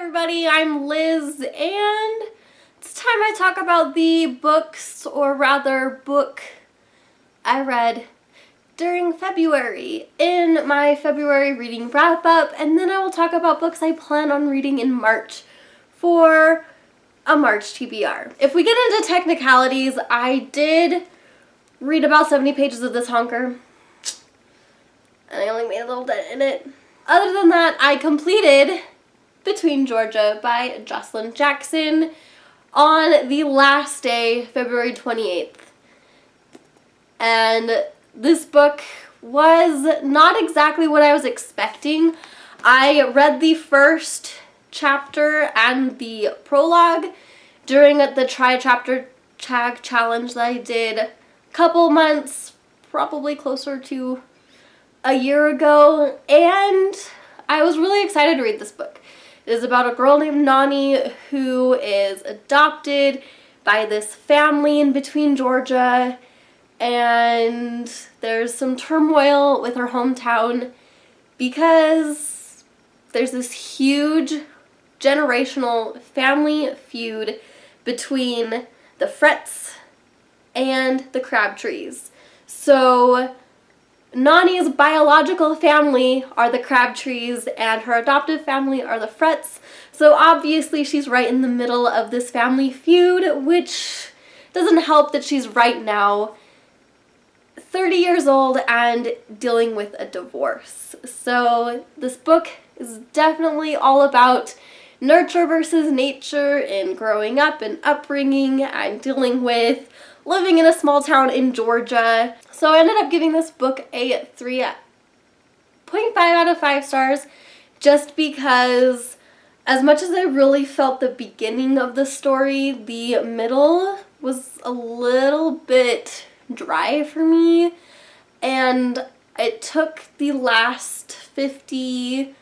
everybody, I'm Liz, and it's time I talk about the books, or rather book, I read during February in my February reading wrap-up, and then I will talk about books I plan on reading in March for a March TBR. If we get into technicalities, I did read about 70 pages of this honker, and I only made a little dent in it. Other than that, I completed Between Georgia by Jocelyn Jackson on the last day, February 28th. And this book was not exactly what I was expecting. I read the first chapter and the prologue during the Tri-Chapter Tag Challenge that I did a couple months, probably closer to a year ago, and I was really excited to read this book. It is about a girl named Nani who is adopted by this family in Between Georgia, and there's some turmoil with her hometown because there's this huge generational family feud between the Fretts and the Crabtrees. So Nani's biological family are the Crabtrees and her adoptive family are the Fretts. So obviously she's right in the middle of this family feud, which doesn't help that she's right now 30 years old and dealing with a divorce. So this book is definitely all about nurture versus nature and growing up and upbringing and dealing with living in a small town in Georgia. So I ended up giving this book a 3.5 out of 5 stars just because as much as I really felt the beginning of the story, the middle was a little bit dry for me, and it took the last 50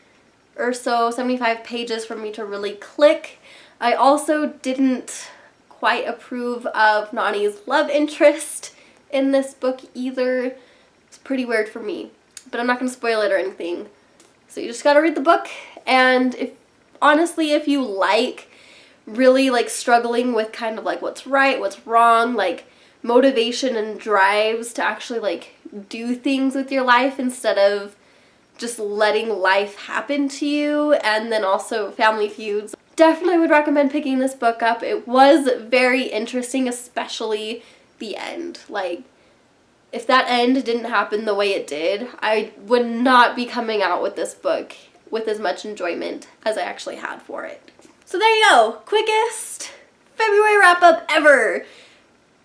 or so, 75 pages for me to really click. I also didn't quite approve of Nani's love interest in this book either. It's pretty weird for me, but I'm not going to spoil it or anything. So you just gotta read the book, and honestly, if you really struggling with kind of what's right, what's wrong, motivation and drives to actually do things with your life instead of just letting life happen to you, and then also family feuds, definitely would recommend picking this book up. It was very interesting, especially the end. If that end didn't happen the way it did, I would not be coming out with this book with as much enjoyment as I actually had for it. So there you go, quickest February wrap-up ever,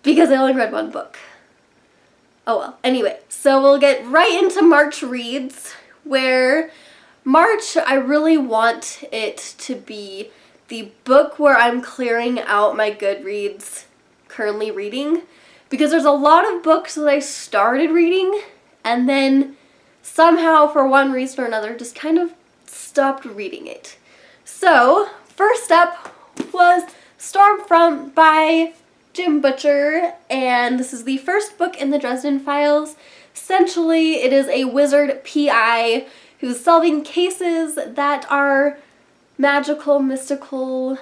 because I only read one book. Oh well. Anyway, so we'll get right into March reads, where March, I really want it to be the book where I'm clearing out my Goodreads currently reading, because there's a lot of books that I started reading and then somehow for one reason or another just kind of stopped reading it. So first up was Stormfront by Jim Butcher, and this is the first book in the Dresden Files. Essentially, it is a wizard PI who's solving cases that are magical, mystical,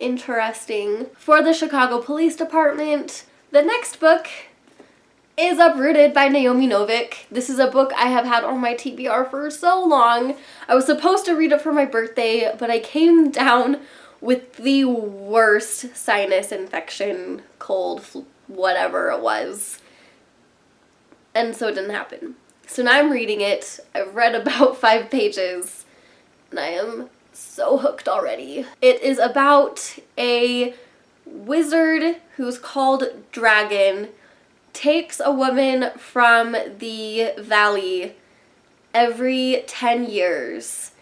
interesting for the Chicago Police Department. The next book is Uprooted by Naomi Novik. This is a book I have had on my TBR for so long. I was supposed to read it for my birthday, but I came down with the worst sinus infection, cold, whatever it was, and so it didn't happen. So now I'm reading it. I've read about 5 pages, and I am so hooked already. It is about a wizard who's called Dragon, takes a woman from the valley every 10 years.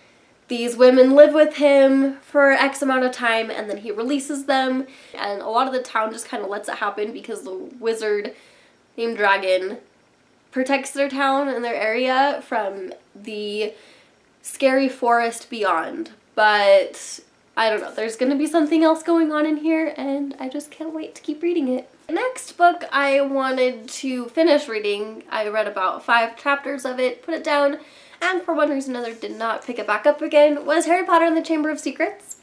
These women live with him for X amount of time, and then he releases them, and a lot of the town just kind of lets it happen because the wizard named Dragon protects their town and their area from the scary forest beyond. But I don't know, there's gonna be something else going on in here, and I just can't wait to keep reading it. The next book I wanted to finish reading, I read about 5 chapters of it, put it down, and for one reason or another did not pick it back up again, was Harry Potter and the Chamber of Secrets.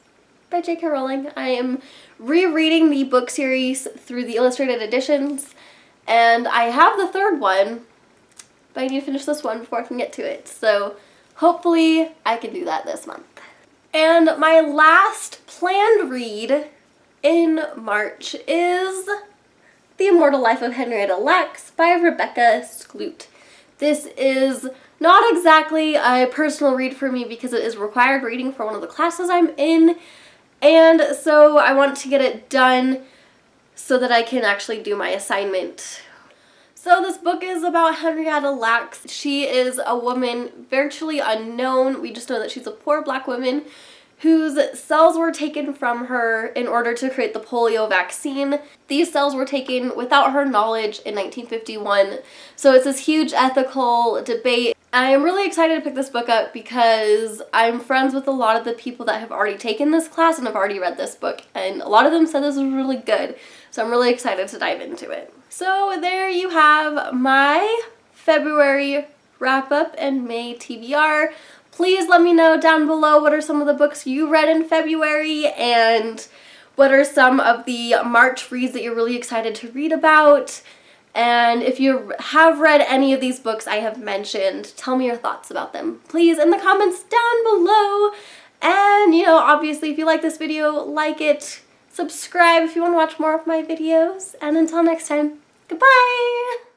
by J.K. Rowling. I am rereading the book series through the illustrated editions, and I have the third one, but I need to finish this one before I can get to it. So hopefully I can do that this month. And my last planned read in March is The Immortal Life of Henrietta Lacks by Rebecca Skloot. This is not exactly a personal read for me because it is required reading for one of the classes I'm in, and so I want to get it done so that I can actually do my assignment. So this book is about Henrietta Lacks. She is a woman virtually unknown. We just know that she's a poor black woman whose cells were taken from her in order to create the polio vaccine. These cells were taken without her knowledge in 1951. So it's this huge ethical debate. I am really excited to pick this book up because I'm friends with a lot of the people that have already taken this class and have already read this book, and a lot of them said this was really good. So I'm really excited to dive into it. So there you have my February wrap-up and May TBR. Please let me know down below what are some of the books you read in February and what are some of the March reads that you're really excited to read about. And if you have read any of these books I have mentioned, tell me your thoughts about them, please, in the comments down below. And, you know, obviously if you like this video, like it, subscribe if you want to watch more of my videos. And until next time, goodbye!